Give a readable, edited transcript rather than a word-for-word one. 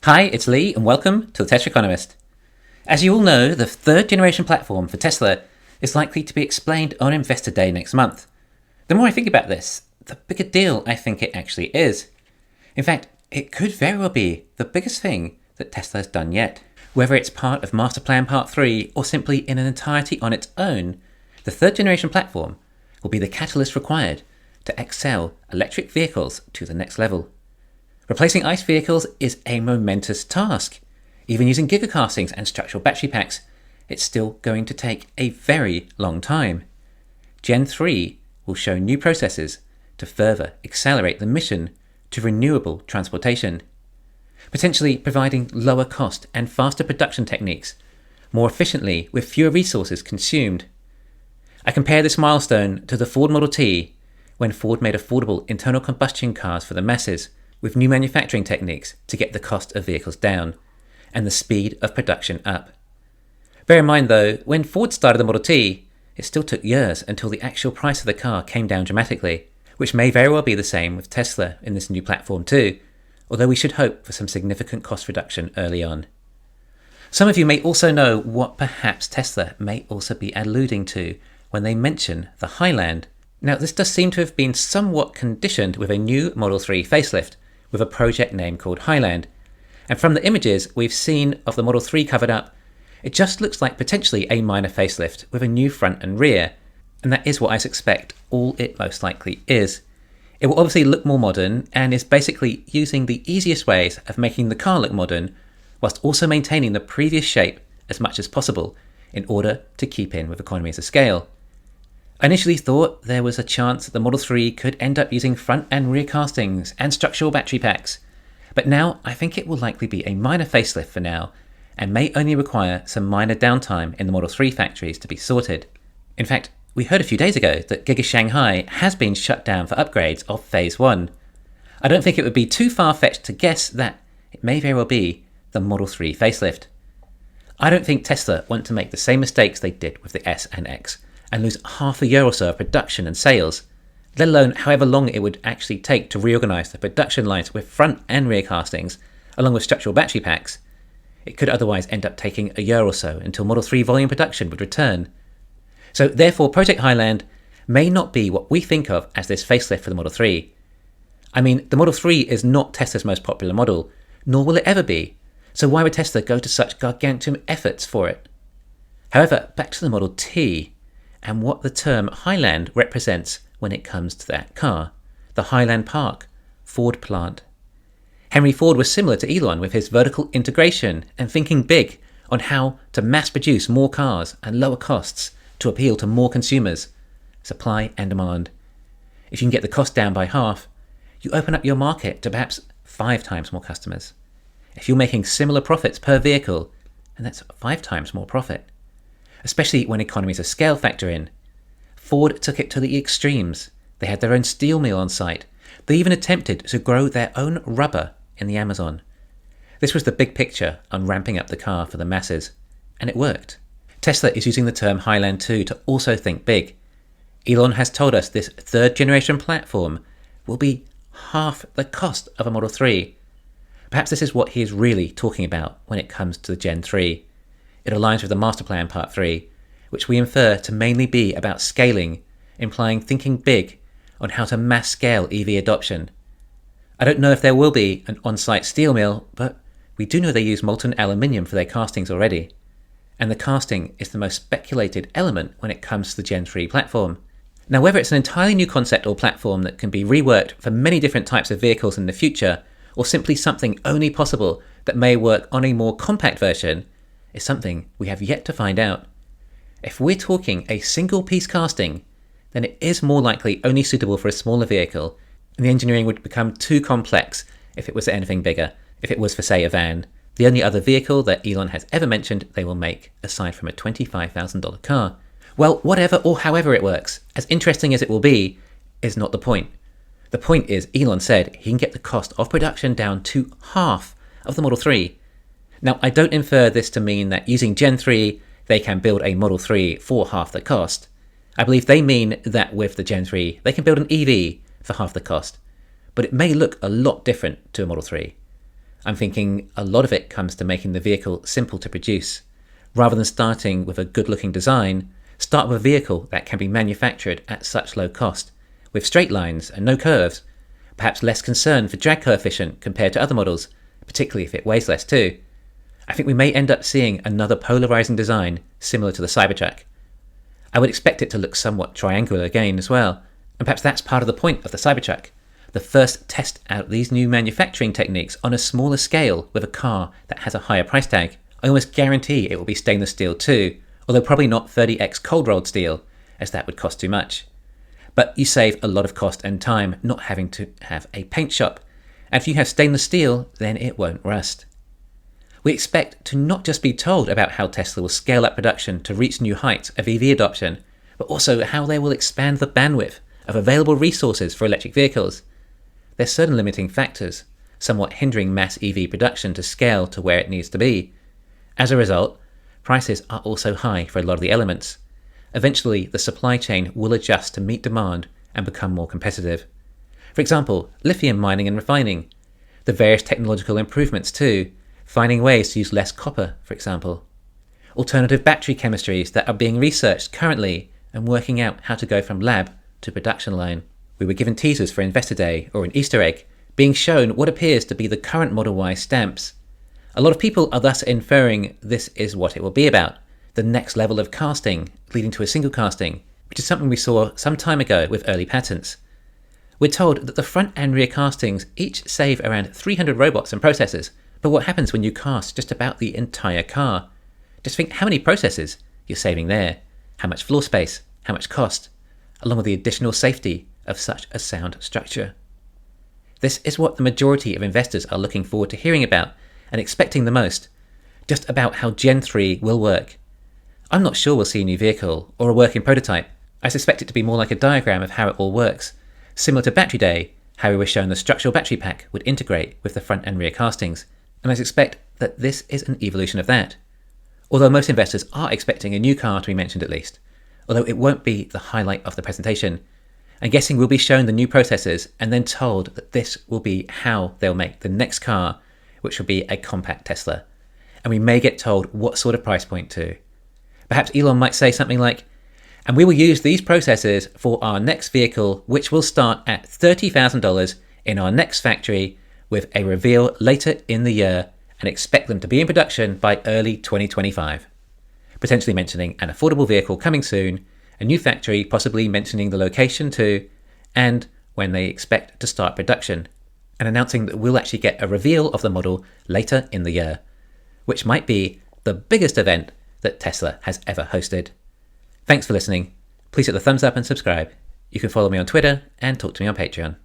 Hi, it's Lee, and welcome to the Tesla Economist. As you all know, the third generation platform for Tesla is likely to be explained on Investor Day next month. The more I think about this, the bigger deal I think it actually is. In fact, it could very well be the biggest thing that Tesla has done yet. Whether it's part of Master Plan Part 3 or simply in an entirety on its own, the third generation platform will be the catalyst required to excel electric vehicles to the next level. Replacing ICE vehicles is a momentous task. Even using gigacastings and structural battery packs, it's still going to take a very long time. Gen 3 will show new processes to further accelerate the mission to renewable transportation, potentially providing lower cost and faster production techniques, more efficiently with fewer resources consumed. I compare this milestone to the Ford Model T, when Ford made affordable internal combustion cars for the masses, with new manufacturing techniques to get the cost of vehicles down and the speed of production up. Bear in mind though, when Ford started the Model T, it still took years until the actual price of the car came down dramatically, which may very well be the same with Tesla in this new platform too, although we should hope for some significant cost reduction early on. Some of you may also know what perhaps Tesla may also be alluding to when they mention the Highland. Now, this does seem to have been somewhat conditioned with a new Model 3 facelift, with a project name called Highland. And from the images we've seen of the Model 3 covered up, it just looks like potentially a minor facelift with a new front and rear. And that is what I suspect all it most likely is. It will obviously look more modern and is basically using the easiest ways of making the car look modern, whilst also maintaining the previous shape as much as possible in order to keep in with economies of scale. I initially thought there was a chance that the Model 3 could end up using front and rear castings and structural battery packs, but now I think it will likely be a minor facelift for now and may only require some minor downtime in the Model 3 factories to be sorted. In fact, we heard a few days ago that Giga Shanghai has been shut down for upgrades of Phase 1. I don't think it would be too far-fetched to guess that it may very well be the Model 3 facelift. I don't think Tesla want to make the same mistakes they did with the S and X and lose half a year or so of production and sales, let alone however long it would actually take to reorganise the production lines with front and rear castings, along with structural battery packs. It could otherwise end up taking a year or so until Model 3 volume production would return. So therefore, Project Highland may not be what we think of as this facelift for the Model 3. I mean, the Model 3 is not Tesla's most popular model, nor will it ever be, so why would Tesla go to such gargantuan efforts for it? However, back to the Model T, and what the term Highland represents when it comes to that car. The Highland Park, Ford plant. Henry Ford was similar to Elon with his vertical integration and thinking big on how to mass produce more cars and lower costs to appeal to more consumers. Supply and demand. If you can get the cost down by half, you open up your market to perhaps 5 times more customers. If you're making similar profits per vehicle, and that's 5 times more profit. Especially when economies of scale factor in. Ford took it to the extremes. They had their own steel mill on site. They even attempted to grow their own rubber in the Amazon. This was the big picture on ramping up the car for the masses, and it worked. Tesla is using the term Highland too to also think big. Elon has told us this third generation platform will be half the cost of a Model 3. Perhaps this is what he is really talking about when it comes to the Gen 3. It aligns with the Master Plan Part 3, which we infer to mainly be about scaling, implying thinking big on how to mass scale EV adoption. I don't know if there will be an on-site steel mill, but we do know they use molten aluminium for their castings already. And the casting is the most speculated element when it comes to the Gen 3 platform. Now, whether it's an entirely new concept or platform that can be reworked for many different types of vehicles in the future, or simply something only possible that may work on a more compact version, is something we have yet to find out. If we're talking a single piece casting, then it is more likely only suitable for a smaller vehicle, and the engineering would become too complex if it was anything bigger, if it was for say a van, the only other vehicle that Elon has ever mentioned they will make aside from a $25,000 car. Well, whatever or however it works, as interesting as it will be, is not the point. The point is Elon said he can get the cost of production down to half of the Model 3. Now, I don't infer this to mean that using Gen 3, they can build a Model 3 for half the cost. I believe they mean that with the Gen 3, they can build an EV for half the cost. But it may look a lot different to a Model 3. I'm thinking a lot of it comes to making the vehicle simple to produce. Rather than starting with a good-looking design, start with a vehicle that can be manufactured at such low cost, with straight lines and no curves, perhaps less concern for drag coefficient compared to other models, particularly if it weighs less too. I think we may end up seeing another polarizing design similar to the Cybertruck. I would expect it to look somewhat triangular again as well, and perhaps that's part of the point of the Cybertruck. The first test out these new manufacturing techniques on a smaller scale with a car that has a higher price tag. I almost guarantee it will be stainless steel too, although probably not 30x cold rolled steel, as that would cost too much. But you save a lot of cost and time not having to have a paint shop, and if you have stainless steel, then it won't rust. We expect to not just be told about how Tesla will scale up production to reach new heights of EV adoption, but also how they will expand the bandwidth of available resources for electric vehicles. There's certain limiting factors, somewhat hindering mass EV production to scale to where it needs to be. As a result, prices are also high for a lot of the elements. Eventually, the supply chain will adjust to meet demand and become more competitive. For example, lithium mining and refining, the various technological improvements too, finding ways to use less copper, for example. Alternative battery chemistries that are being researched currently and working out how to go from lab to production line. We were given teasers for Investor Day or an Easter egg, being shown what appears to be the current Model Y stamps. A lot of people are thus inferring this is what it will be about, the next level of casting, leading to a single casting, which is something we saw some time ago with early patents. We're told that the front and rear castings each save around 300 robots and processors, but what happens when you cast just about the entire car? Just think how many processors you're saving there, how much floor space, how much cost, along with the additional safety of such a sound structure. This is what the majority of investors are looking forward to hearing about and expecting the most, just about how Gen 3 will work. I'm not sure we'll see a new vehicle or a working prototype. I suspect it to be more like a diagram of how it all works, similar to Battery Day, how we were shown the structural battery pack would integrate with the front and rear castings, and I suspect that this is an evolution of that. Although most investors are expecting a new car to be mentioned at least, although it won't be the highlight of the presentation. I'm guessing we'll be shown the new processors and then told that this will be how they'll make the next car, which will be a compact Tesla. And we may get told what sort of price point too. Perhaps Elon might say something like, and we will use these processors for our next vehicle, which will start at $30,000 in our next factory, with a reveal later in the year, and expect them to be in production by early 2025. Potentially mentioning an affordable vehicle coming soon, a new factory possibly mentioning the location too, and when they expect to start production, and announcing that we'll actually get a reveal of the model later in the year, which might be the biggest event that Tesla has ever hosted. Thanks for listening. Please hit the thumbs up and subscribe. You can follow me on Twitter and talk to me on Patreon.